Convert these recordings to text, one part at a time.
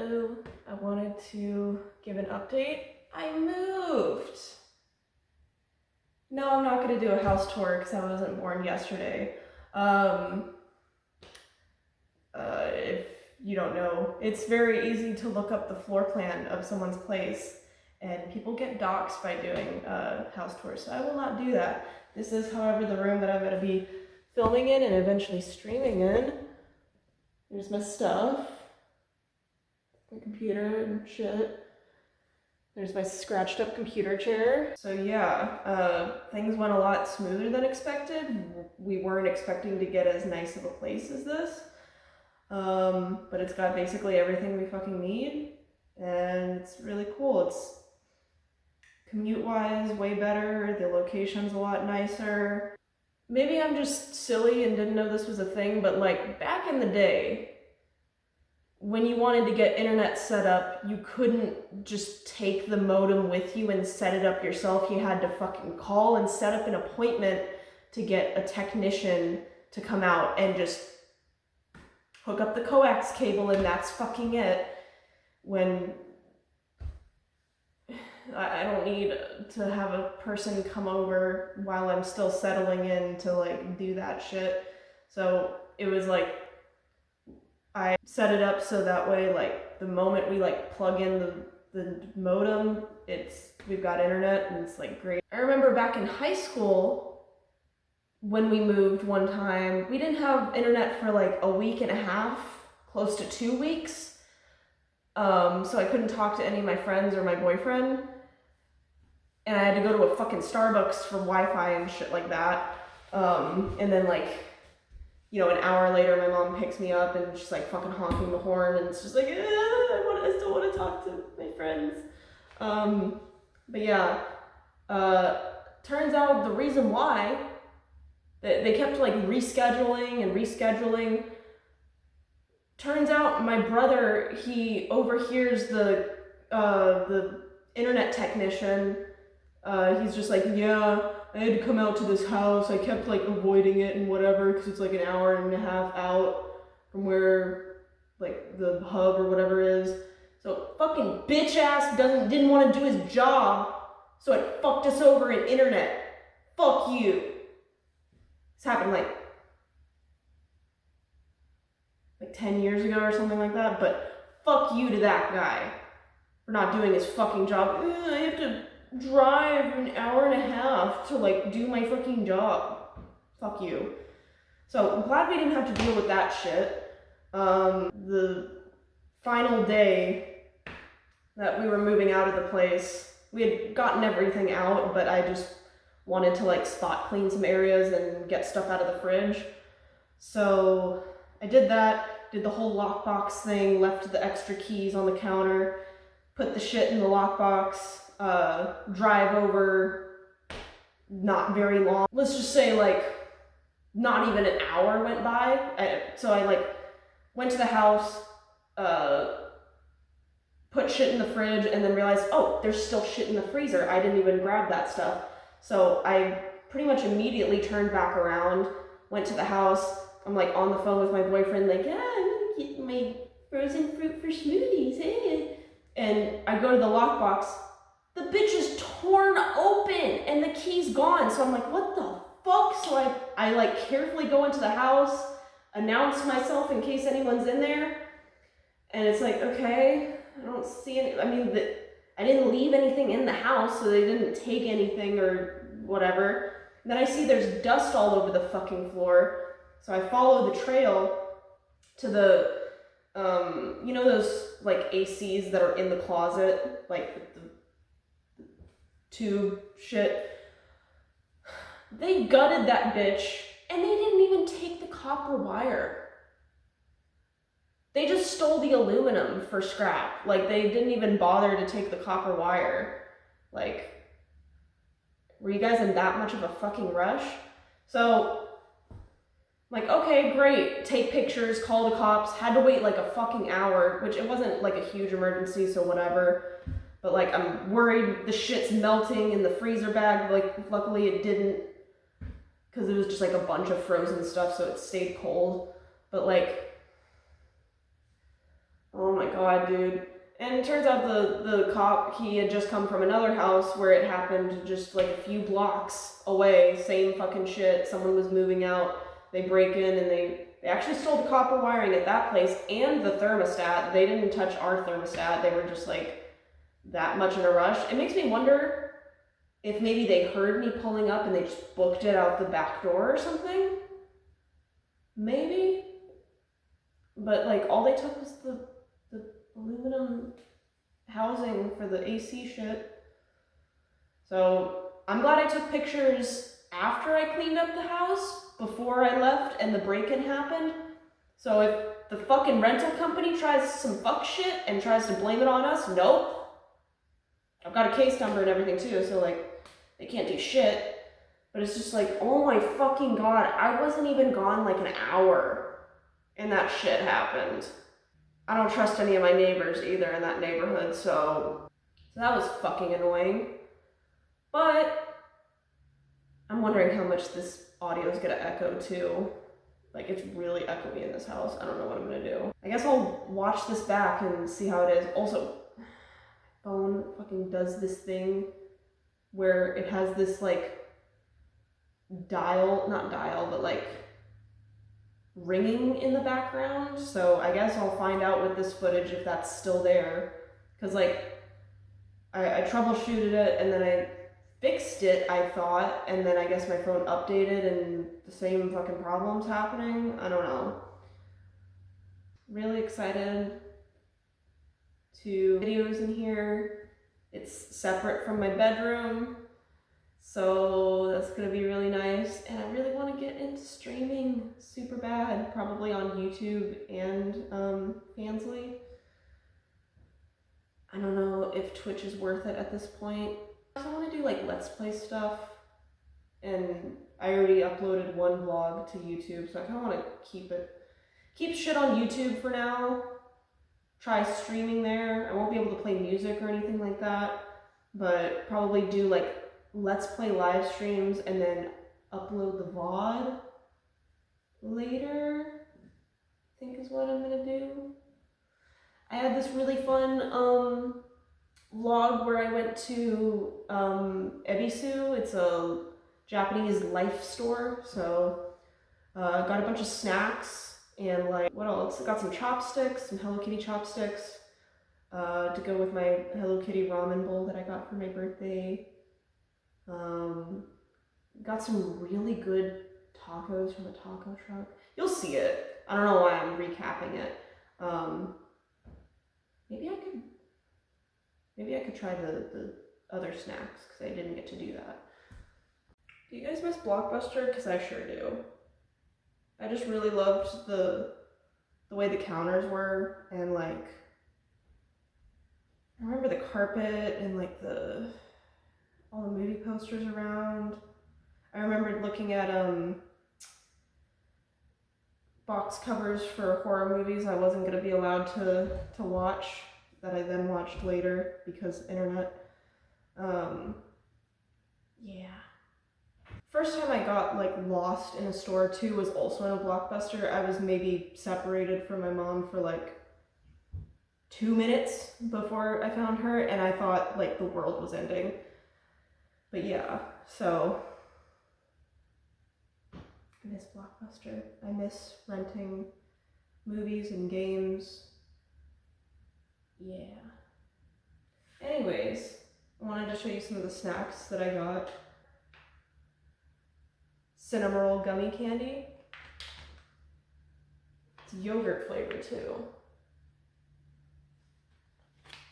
Hello, I wanted to give an update. I moved. No, I'm not gonna do a house tour because I wasn't born yesterday. If you don't know, it's very easy to look up the floor plan of someone's place, and people get doxxed by doing house tours, so I will not do that. This is, however, the room that I'm gonna be filming in and eventually streaming in. There's my stuff. My computer and shit. There's my scratched up computer chair. So yeah, things went a lot smoother than expected. We weren't expecting to get as nice of a place as this. But it's got basically everything we fucking need. And it's really cool. It's commute-wise way better. The location's a lot nicer. Maybe I'm just silly and didn't know this was a thing, but like back in the day, when you wanted to get internet set up, you couldn't just take the modem with you and set it up yourself. You had to fucking call and set up an appointment to get a technician to come out and just hook up the coax cable, and that's fucking it. When I don't need to have a person come over while I'm still settling in to like do that shit. So it was like, I set it up so that way, like, the moment we like plug in the modem, we've got internet, and it's like great. I remember back in high school when we moved one time, we didn't have internet for like a week and a half, close to 2 weeks. So I couldn't talk to any of my friends or my boyfriend, and I had to go to a fucking Starbucks for Wi-Fi and shit like that. And then like, you know, an hour later, my mom picks me up and she's like fucking honking the horn, and it's just like, I still want to talk to my friends. But yeah, turns out the reason why they kept like rescheduling. Turns out my brother, he overhears the internet technician. He's just like, yeah, I had to come out to this house. I kept like avoiding it and whatever because it's like an hour and a half out from where like the hub or whatever is. So fucking bitch ass didn't want to do his job, so it fucked us over in internet. Fuck you. This happened like 10 years ago or something like that, but fuck you to that guy for not doing his fucking job. I have to drive an hour and a half to like do my fucking job. Fuck you. So I'm glad we didn't have to deal with that shit. The final day that we were moving out of the place, we had gotten everything out, but I just wanted to like spot clean some areas and get stuff out of the fridge. So I did that, did the whole lockbox thing, left the extra keys on the counter, put the shit in the lockbox, drive over, not very long. Let's just say like not even an hour went by. So I like went to the house, put shit in the fridge, and then realized, oh, there's still shit in the freezer. I didn't even grab that stuff. So I pretty much immediately turned back around, went to the house. I'm like on the phone with my boyfriend, like, yeah, I'm gonna get my frozen fruit for smoothies, eh? And I go to the lockbox. The bitch is torn open and the key's gone. So I'm like, what the fuck? So I like carefully go into the house, announce myself in case anyone's in there. And it's like, okay, I don't see any, I mean, I didn't leave anything in the house, so they didn't take anything or whatever. And then I see there's dust all over the fucking floor. So I follow the trail to the, you know those like ACs that are in the closet, like the tube shit. They gutted that bitch and they didn't even take the copper wire. They just stole the aluminum for scrap. Like they didn't even bother to take the copper wire. Like, were you guys in that much of a fucking rush? So I'm like, okay, great. Take pictures, call the cops. Had to wait like a fucking hour, which it wasn't like a huge emergency, so whatever. But like, I'm worried the shit's melting in the freezer bag. Like, luckily it didn't, because it was just like a bunch of frozen stuff, so it stayed cold. But like, Oh my god, dude. And it turns out the cop, he had just come from another house where it happened just like a few blocks away. Same fucking shit. Someone was moving out. They break in and they actually stole the copper wiring at that place and the thermostat. They didn't touch our thermostat. They were just like that much in a rush. It makes me wonder if maybe they heard me pulling up and they just booked it out the back door or something. Maybe. But like all they took was the aluminum housing for the AC shit. So I'm glad I took pictures after I cleaned up the house, before I left and the break-in happened. So if the fucking rental company tries some fuck shit and tries to blame it on us, nope. I've got a case number and everything too, so like they can't do shit. But it's just like, oh my fucking god, I wasn't even gone like an hour and that shit happened. I don't trust any of my neighbors either in that neighborhood, so that was fucking annoying. But I'm wondering how much this audio is gonna echo too. Like, it's really echoey in this house. I don't know what I'm gonna do. I guess I'll watch this back and see how it is. Also, my phone fucking does this thing where it has this like not dial, but like ringing in the background. So I guess I'll find out with this footage if that's still there. Because like I troubleshooted it and then I fixed it, I thought, and then I guess my phone updated and the same fucking problems happening. I don't know. Really excited to videos in here. It's separate from my bedroom, so that's gonna be really nice. And I really want to get into streaming super bad, probably on YouTube and Fansly. I don't know if Twitch is worth it at this point. I also want to do like Let's Play stuff, and I already uploaded one vlog to YouTube, so I kind of want to keep shit on YouTube for now. Try streaming there. I won't be able to play music or anything like that, but probably do like Let's Play live streams and then upload the VOD later, I think is what I'm gonna do. I had this really fun vlog where I went to Ebisu. It's a Japanese life store, so got a bunch of snacks and like, what else? I got some chopsticks, some Hello Kitty chopsticks to go with my Hello Kitty ramen bowl that I got for my birthday. Got some really good tacos from a taco truck. You'll see it. I don't know why I'm recapping it. Maybe I could try the other snacks because I didn't get to do that. Do you guys miss Blockbuster? Because I sure do. I just really loved the way the counters were, and like I remember the carpet and like all the movie posters around. I remember looking at box covers for horror movies I wasn't going to be allowed to watch, that I then watched later because internet. Yeah. First time I got like lost in a store too was also in a Blockbuster. I was maybe separated from my mom for like 2 minutes before I found her, and I thought like the world was ending. But yeah, so I miss Blockbuster. I miss renting movies and games. Yeah. Anyways, I wanted to show you some of the snacks that I got. Cinnamoroll gummy candy. It's yogurt flavor too.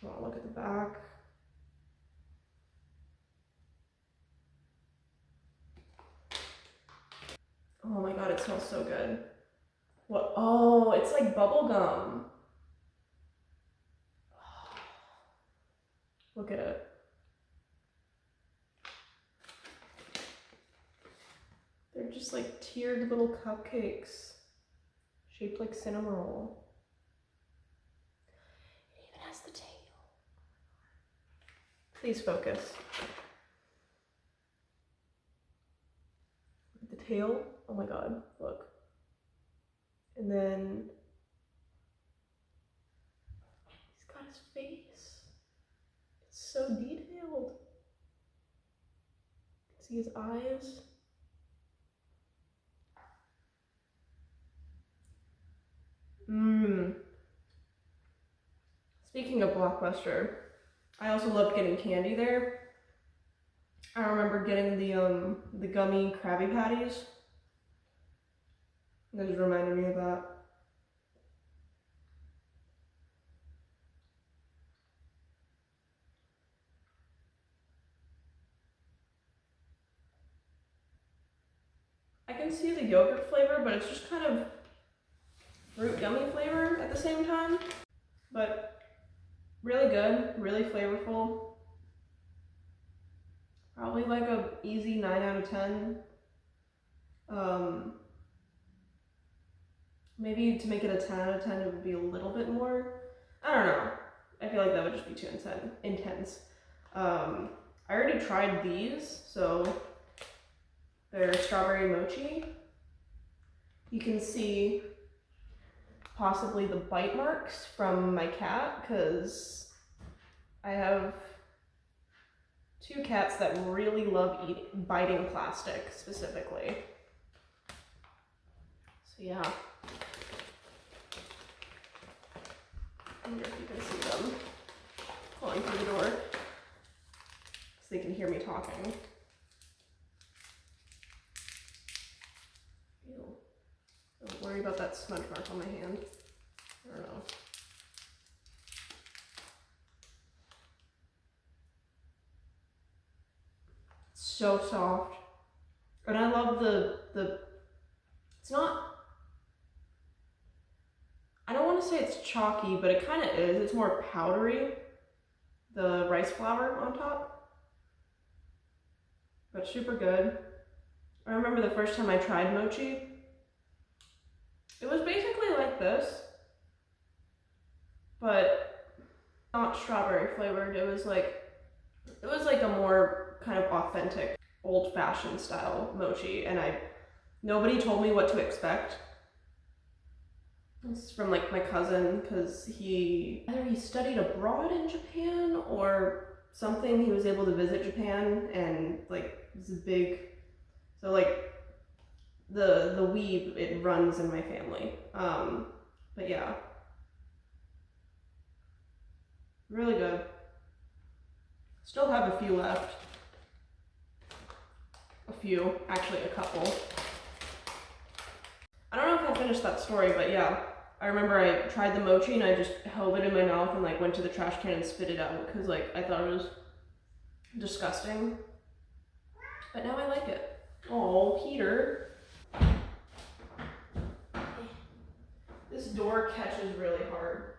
Oh, look at the back. Oh my god, it smells so good. What? Oh, it's like bubble gum. Look at it. They're just like tiered little cupcakes shaped like Cinnamoroll. It even has the tail. Please focus. Look at the tail. Oh my god, look. And then his face. It's so detailed. See his eyes. Speaking of Blockbuster, I also loved getting candy there. I remember getting the gummy Krabby Patties. That just reminded me of that. I can see the yogurt flavor, but it's just kind of fruit gummy flavor at the same time. But really good, really flavorful. Probably like a easy 9 out of 10. Maybe to make it a 10 out of 10, it would be a little bit more. I don't know. I feel like that would just be too intense. I already tried these, so they're strawberry mochi. You can see possibly the bite marks from my cat, because I have 2 cats that really love biting plastic specifically. So yeah. I wonder if you can see them calling through the door, so they can hear me talking. Ew. Don't worry about that smudge mark on my hand. I don't know. It's so soft. And I love the it's not, I don't want to say it's chalky, but it kind of is. It's more powdery, the rice flour on top. But super good. I remember the first time I tried mochi, it was basically like this, but not strawberry flavored. It was like a more kind of authentic, old-fashioned style mochi, and nobody told me what to expect. This is from like my cousin, because either he studied abroad in Japan or something. He was able to visit Japan, and like this is big. So like the weeb, it runs in my family. But yeah, really good. Still have a few left. Actually a couple. I don't know if I finished that story, but yeah. I remember I tried the mochi and I just held it in my mouth and like went to the trash can and spit it out, because like I thought it was disgusting. But now I like it. Oh, Peter. This door catches really hard.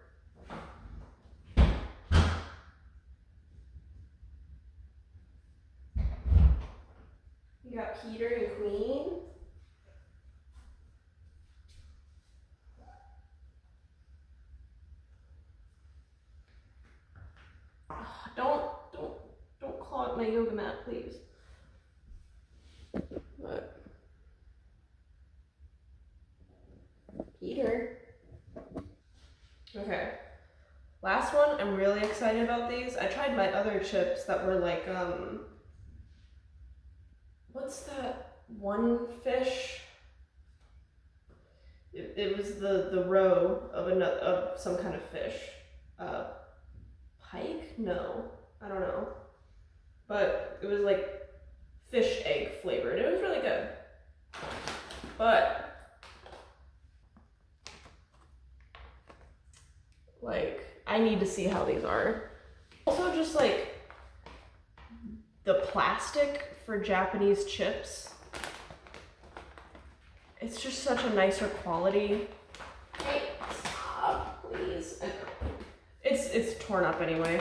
You got Peter and Queen. Don't claw at my yoga mat, please. But Peter. Okay. Last one, I'm really excited about these. I tried my other chips that were like, what's that one fish? It was the roe of some kind of fish. Pike? No, I don't know. But it was like fish egg flavored. It was really good. But like, I need to see how these are. Also, just like the plastic for Japanese chips, it's just such a nicer quality. Hey, stop, please. It's torn up anyway.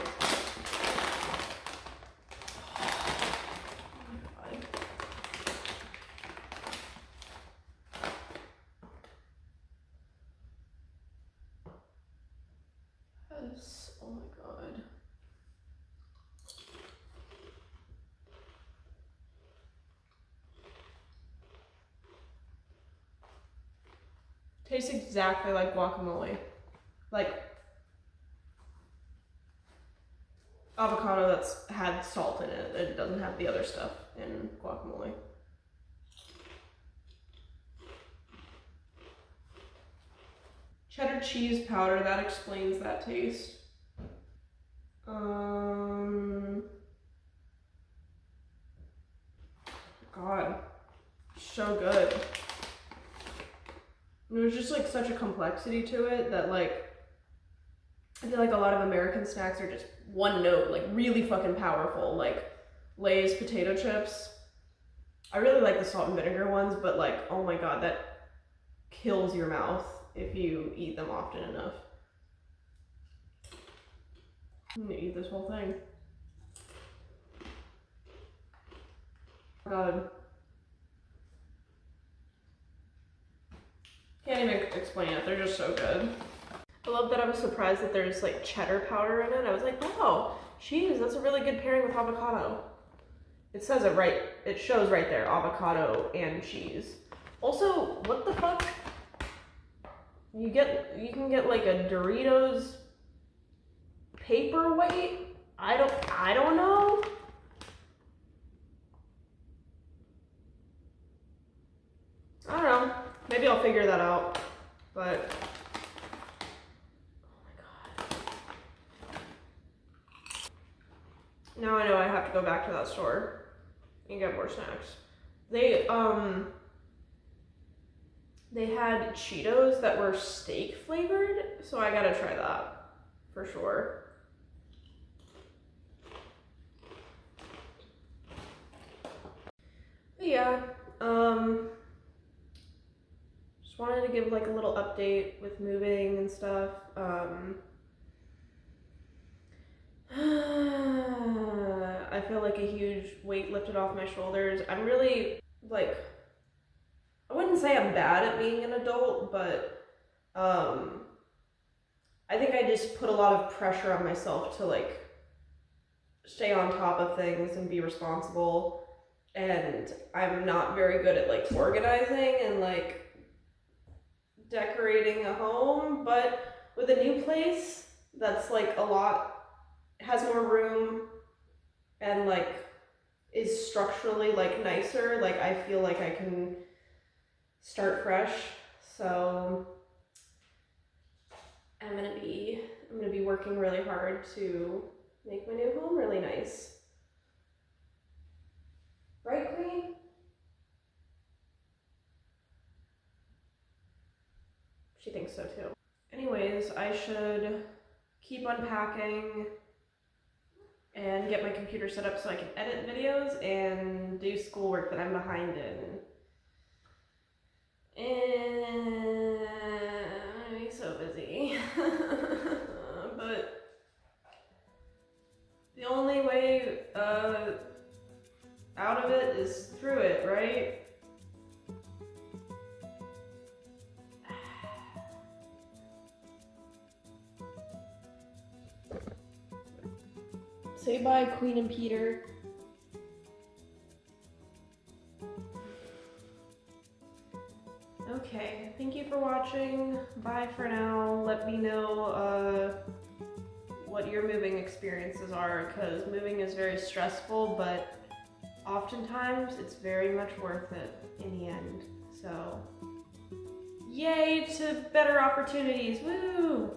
Yes, oh my god. Tastes exactly like guacamole. Like, avocado that's had salt in it. It doesn't have the other stuff in guacamole. Cheddar cheese powder, that explains that taste. God, so good. There's just like such a complexity to it that like, I feel like a lot of American snacks are just one note, like really fucking powerful, like Lay's potato chips. I really like the salt and vinegar ones, but like, oh my God, that kills your mouth if you eat them often enough. I'm gonna eat this whole thing. God. Can't even explain it, they're just so good. I love that I was surprised that there's like cheddar powder in it. I was like, wow, cheese, that's a really good pairing with avocado. It says it right, it shows right there, avocado and cheese. Also, what the fuck? You can get like a Doritos paperweight? I don't know. I don't know. Maybe I'll figure that out. But oh my God. Now I know I have to go back to that store and get more snacks. They had Cheetos that were steak flavored, so I gotta try that for sure. But yeah, just wanted to give like a little update with moving and stuff. I feel like a huge weight lifted off my shoulders. I'm really like, I wouldn't say I'm bad at being an adult, but I think I just put a lot of pressure on myself to like stay on top of things and be responsible, and I'm not very good at like organizing and like decorating a home. But with a new place that's like a lot, has more room and like is structurally like nicer, like I feel like I can start fresh. So I'm gonna be working really hard to make my new home really nice. Right, Queen? She thinks so too. Anyways, I should keep unpacking and get my computer set up so I can edit videos and do schoolwork that I'm behind in. And I'm so busy. But the only way out of it is through it, right? Say bye, Queen and Peter. Okay, thank you for watching. Bye for now. Let me know what your moving experiences are, because moving is very stressful, but oftentimes it's very much worth it in the end. So, yay to better opportunities, woo!